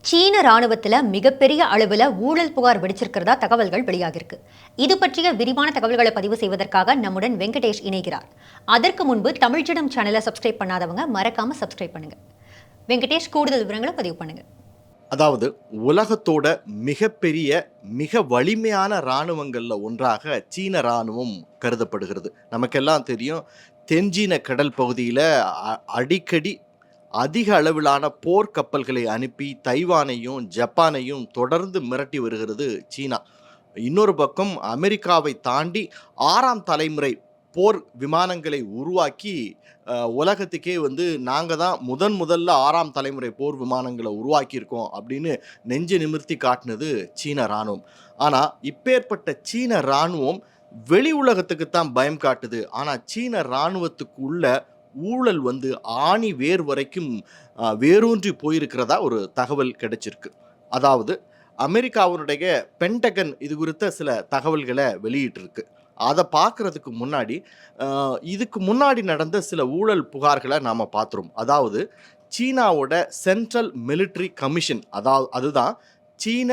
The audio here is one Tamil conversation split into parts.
சீன ராணுவத்தில் மிகப்பெரிய அளவில் ஊழல் புகார் வெடிச்சிருக்கிறதா தகவல்கள் வெளியாகிருக்கு. இது பற்றிய விரிவான தகவல்களை பதிவு செய்வதற்காக நம்முடன் வெங்கடேஷ் இணைகிறார். அதற்கு முன்பு தமிழ்ஜனம் சேனலை சப்ஸ்கிரைப் பண்ணாதவங்க மறக்காம சப்ஸ்கிரைப் பண்ணுங்க. வெங்கடேஷ், கூடுதல் விவரங்களை பதிவு பண்ணுங்க. அதாவது உலகத்தோட மிகப்பெரிய மிக வலிமையான இராணுவங்கள்ல ஒன்றாக சீன இராணுவம் கருதப்படுகிறது. நமக்கெல்லாம் தெரியும், தென்சீன கடல் பகுதியில் அடிக்கடி அதிக அளவிலான போர்க்கப்பல்களை அனுப்பி தைவானையும் ஜப்பானையும் தொடர்ந்து மிரட்டி வருகிறது சீனா. இன்னொரு பக்கம் அமெரிக்காவை தாண்டி 6ஆம் தலைமுறை போர் விமானங்களை உருவாக்கி உலகத்துக்கே நாங்கள் தான் முதல்ல 6ஆம் தலைமுறை போர் விமானங்களை உருவாக்கியிருக்கோம் அப்படின்னு நெஞ்சு நிமிர்த்தி காட்டினது சீன இராணுவம். ஆனால் இப்பேற்பட்ட சீன இராணுவம் வெளி உலகத்துக்கு தான் பயம் காட்டுது. ஆனால் சீன இராணுவத்துக்கு உள்ள ஊழல் ஆணி வேர் வரைக்கும் வேரூன்றி போயிருக்கிறதா ஒரு தகவல் கிடைச்சிருக்கு. அதாவது அமெரிக்காவுடைய பென்டகன் இது குறித்த சில தகவல்களை வெளியிட்டிருக்கு. அதை பார்க்குறதுக்கு முன்னாடி இதுக்கு முன்னாடி நடந்த சில ஊழல் புகார்களை நாம் பார்த்துருவோம். அதாவது சீனாவோட சென்ட்ரல் மிலிட்ரி கமிஷன், அதுதான் சீன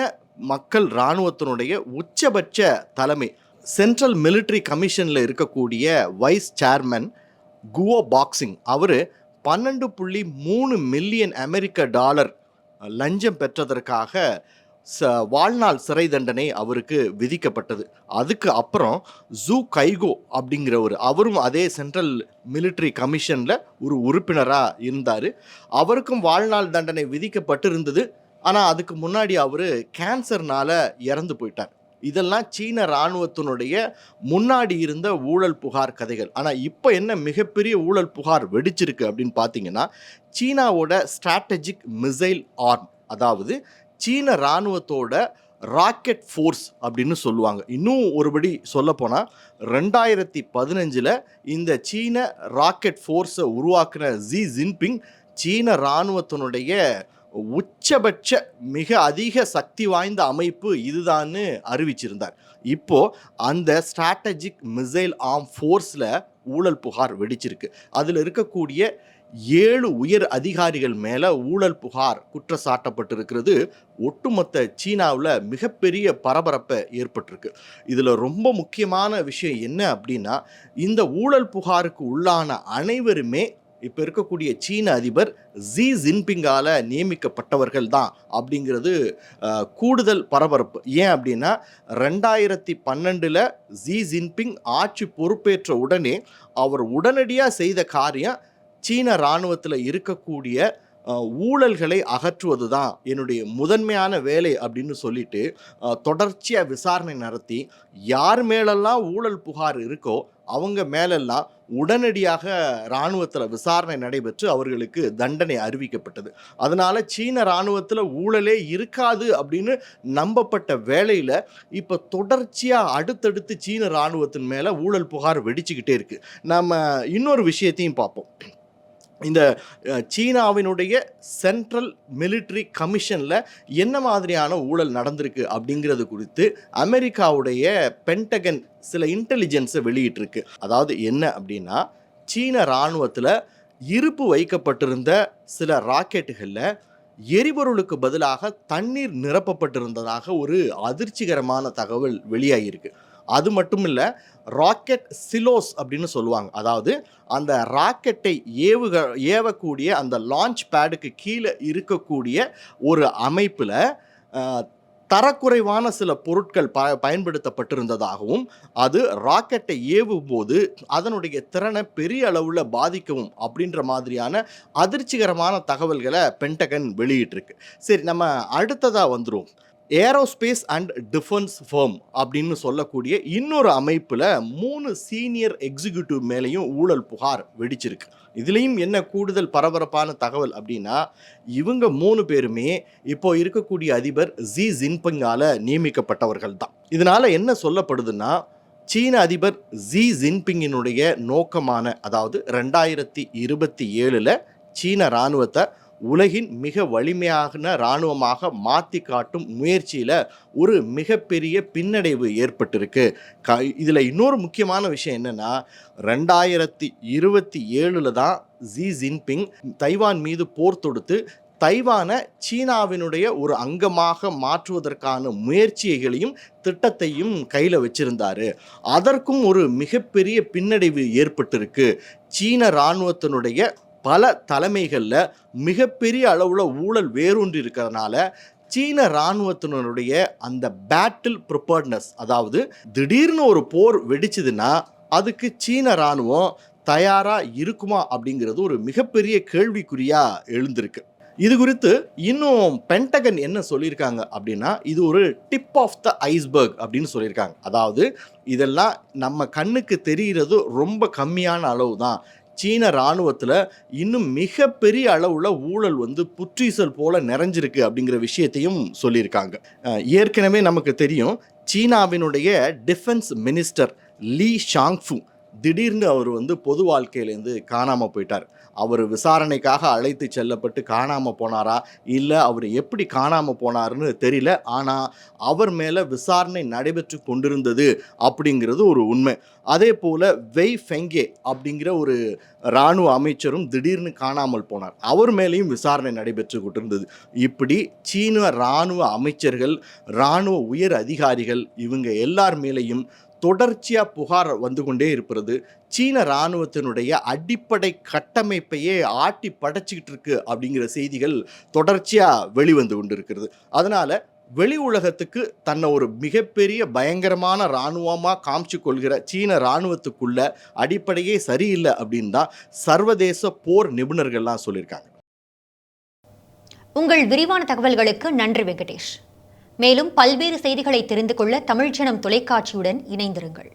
மக்கள் இராணுவத்தினுடைய உச்சபட்ச தலைமை. சென்ட்ரல் மிலிட்ரி கமிஷனில் இருக்கக்கூடிய வைஸ் சேர்மன் குவோ பாக்சிங், அவர் 12.3 மில்லியன் அமெரிக்க டாலர் லஞ்சம் பெற்றதற்காக வாழ்நாள் சிறை தண்டனை அவருக்கு விதிக்கப்பட்டது. அதுக்கு அப்புறம் ஜூ கைகோ அப்படிங்கிறவர், அவரும் அதே சென்ட்ரல் மிலிட்ரி கமிஷனில் ஒரு உறுப்பினராக இருந்தார். அவருக்கும் வாழ்நாள் தண்டனை விதிக்கப்பட்டிருந்தது. ஆனால் அதுக்கு முன்னாடி அவர் கேன்சர்னால் இறந்து போயிட்டார். இதெல்லாம் சீன இராணுவத்தினுடைய முன்னாடி இருந்த ஊழல் புகார் கதைகள். ஆனால் இப்போ என்ன மிகப்பெரிய ஊழல் புகார் வெடிச்சிருக்கு அப்படின்னு பார்த்தீங்கன்னா, சீனாவோட ஸ்ட்ராட்டஜிக் மிசைல் ஆர்ம், அதாவது சீன இராணுவத்தோட ராக்கெட் ஃபோர்ஸ் அப்படின்னு சொல்லுவாங்க. இன்னும் ஒருபடி சொல்லப்போனால் 2015 இந்த சீன ராக்கெட் ஃபோர்ஸை உருவாக்குன ஜி ஜின்பிங் சீன இராணுவத்தினுடைய உச்சபட்ச மிக அதிக சக்தி வாய்ந்த அமைப்பு இதுதான்னு அறிவிச்சிருந்தார். இப்போ அந்த ஸ்ட்ராட்டஜிக் மிசைல் ஆர்ம் ஃபோர்ஸில் ஊழல் புகார் வெடிச்சிருக்கு. அதில் இருக்கக்கூடிய 7 உயர் அதிகாரிகள் மேலே ஊழல் புகார் குற்றச்சாட்டப்பட்டிருக்கிறது. ஒட்டுமொத்த சீனாவில் மிகப்பெரிய பரபரப்பை ஏற்பட்டிருக்கு. இதில் ரொம்ப முக்கியமான விஷயம் என்ன அப்படின்னா, இந்த ஊழல் புகாருக்கு உள்ளான அனைவருமே இப்போ இருக்கக்கூடிய சீன அதிபர் ஜி ஜின்பிங்கால் நியமிக்கப்பட்டவர்கள் தான் அப்படிங்கிறது கூடுதல் பரபரப்பு. ஏன் அப்படின்னா, 2012 ஜி ஜின்பிங் ஆட்சி பொறுப்பேற்ற உடனே அவர் உடனடியாக செய்த காரியம் சீன இராணுவத்தில் இருக்கக்கூடிய ஊழல்களை அகற்றுவது தான் என்னுடைய முதன்மையான வேலை அப்படின்னு சொல்லிட்டு தொடர்ச்சியாக விசாரணை நடத்தி யார் மேலெல்லாம் ஊழல் புகார் இருக்கோ அவங்க மேலெல்லாம் உடனடியாக இராணுவத்தில் விசாரணை நடைபெற்று அவர்களுக்கு தண்டனை அறிவிக்கப்பட்டது. அதனால் சீன இராணுவத்தில் ஊழலே இருக்காது அப்படின்னு நம்பப்பட்ட வேளையில் இப்போ தொடர்ச்சியாக அடுத்தடுத்து சீன இராணுவத்தின் மேலே ஊழல் புகார் வெடிச்சுக்கிட்டே இருக்குது. நம்ம இன்னொரு விஷயத்தையும் பார்ப்போம். இந்த சீனாவினுடைய சென்ட்ரல் மிலிட்ரி கமிஷனில் என்ன மாதிரியான ஊழல் நடந்திருக்கு அப்படிங்கிறது குறித்து அமெரிக்காவுடைய பென்டகன் சில இன்டெலிஜென்ஸை வெளியிட்டிருக்கு. அதாவது என்ன அப்படின்னா, சீன இராணுவத்தில் இருப்பு வைக்கப்பட்டிருந்த சில ராக்கெட்டுகளில் எரிபொருளுக்கு பதிலாக தண்ணீர் நிரப்பப்பட்டிருந்ததாக ஒரு அதிர்ச்சிகரமான தகவல் வெளியாகியிருக்கு. அது மட்டும் இல்லை, ராக்கெட் சிலோஸ் அப்படின்னு சொல்லுவாங்க. அதாவது அந்த ராக்கெட்டை ஏவக்கூடிய அந்த லான்ச் பேடுக்கு கீழே இருக்கக்கூடிய ஒரு அமைப்பில் தரக்குறைவான சில பொருட்கள் பயன்படுத்தப்பட்டிருந்ததாகவும், அது ராக்கெட்டை ஏவும் போது அதனுடைய திறனை பெரிய அளவில் பாதிக்கவும் அப்படின்ற மாதிரியான அதிர்ச்சிகரமான தகவல்களை பென்டகன் வெளியிட்டிருக்கு. சரி, நம்ம அடுத்ததாக வந்துடும். ஏரோஸ்பேஸ் அண்ட் டிஃபென்ஸ் ஃபர்ம் அப்படின்னு சொல்லக்கூடிய இன்னொரு அமைப்பில் 3 சீனியர் எக்ஸிக்யூட்டிவ் மேலேயும் ஊழல் புகார் வெடிச்சிருக்கு. இதுலேயும் என்ன கூடுதல் பரபரப்பான தகவல் அப்படின்னா, இவங்க 3 பேருமே இப்போ இருக்கக்கூடிய அதிபர் ஜி ஜின்பிங்கால் நியமிக்கப்பட்டவர்கள் தான். இதனால் என்ன சொல்லப்படுதுன்னா, சீன அதிபர் ஜி ஜின்பிங்கினுடைய நோக்கமான, அதாவது 2027 சீன இராணுவத்தை உலகின் மிக வலிமையான இராணுவமாக மாற்றி காட்டும் முயற்சியில் ஒரு மிகப்பெரிய பின்னடைவு ஏற்பட்டிருக்கு. இதில் இன்னொரு முக்கியமான விஷயம் என்னென்னா, 2027 தான் ஜி ஜின்பிங் தைவான் மீது போர் தொடுத்து தைவானை சீனாவினுடைய ஒரு அங்கமாக மாற்றுவதற்கான முயற்சிகளையும் திட்டத்தையும் கையில் வச்சிருந்தாரு. அதற்கும் ஒரு மிகப்பெரிய பின்னடைவு ஏற்பட்டிருக்கு. சீன இராணுவத்தினுடைய பல தலைமைகளில் மிகப்பெரிய அளவில் ஊழல் வேரூன்றி இருக்கிறதுனால சீன இராணுவத்தினருடைய அந்த பேட்டில் ப்ரிப்பேர்ட்னஸ், அதாவது திடீர்னு ஒரு போர் வெடிச்சதுன்னா அதுக்கு சீன இராணுவம் தயாராக இருக்குமா அப்படிங்கிறது ஒரு மிகப்பெரிய கேள்விக்குறியாக எழுந்திருக்கு. இது குறித்து இன்னும் பென்டகன் என்ன சொல்லியிருக்காங்க அப்படின்னா, இது ஒரு டிப் ஆஃப் த ஐஸ்பர்க் அப்படின்னு சொல்லியிருக்காங்க. அதாவது இதெல்லாம் நம்ம கண்ணுக்கு தெரிகிறது ரொம்ப கம்மியான அளவு தான். சீன இராணுவத்தில் இன்னும் மிகப்பெரிய அளவில் ஊழல் புற்றீசல் போல நிறைஞ்சிருக்கு அப்படிங்கிற விஷயத்தையும் சொல்லியிருக்காங்க. ஏற்கனவே நமக்கு தெரியும், சீனாவினுடைய டிஃபென்ஸ் மினிஸ்டர் லீ ஷாங்ஃபு திடீர்னு அவர் பொது வாழ்க்கையிலேருந்து காணாமல் போயிட்டார். அவர் விசாரணைக்காக அழைத்து செல்லப்பட்டு காணாமல் போனாரா, இல்லை அவர் எப்படி காணாமல் போனாருன்னு தெரியல. ஆனால் அவர் மேலே விசாரணை நடைபெற்று கொண்டிருந்தது அப்படிங்கிறது ஒரு உண்மை. அதே போல் வெய் ஃபெங்கே அப்படிங்கிற ஒரு இராணுவ அமைச்சரும் திடீர்னு காணாமல் போனார். அவர் மேலேயும் விசாரணை நடைபெற்று கொண்டிருந்தது. இப்படி சீன இராணுவ அமைச்சர்கள், இராணுவ உயர் அதிகாரிகள், இவங்க எல்லார் மேலேயும் தொடர்ச்சியாக புகார் வந்து கொண்டே இருப்பது சீன இராணுவத்தினுடைய அடிப்படை கட்டமைப்பையே ஆட்டி படைச்சிக்கிட்டு இருக்கு அப்படிங்கிற செய்திகள் தொடர்ச்சியாக வெளிவந்து கொண்டு இருக்கிறது. அதனால் வெளி உலகத்துக்கு தன்னை ஒரு மிகப்பெரிய பயங்கரமான இராணுவமாக காமிச்சு கொள்கிற சீன இராணுவத்துக்குள்ள அடிப்படையே சரியில்லை அப்படின்னு தான் சர்வதேச போர் நிபுணர்கள்லாம் சொல்லியிருக்காங்க. உங்கள் விரிவான தகவல்களுக்கு நன்றி வெங்கடேஷ். மேலும் பல்வேறு செய்திகளை தெரிந்து கொள்ள தமிழ்ஜனம் தொலைக்காட்சியுடன் இணைந்திருங்கள்.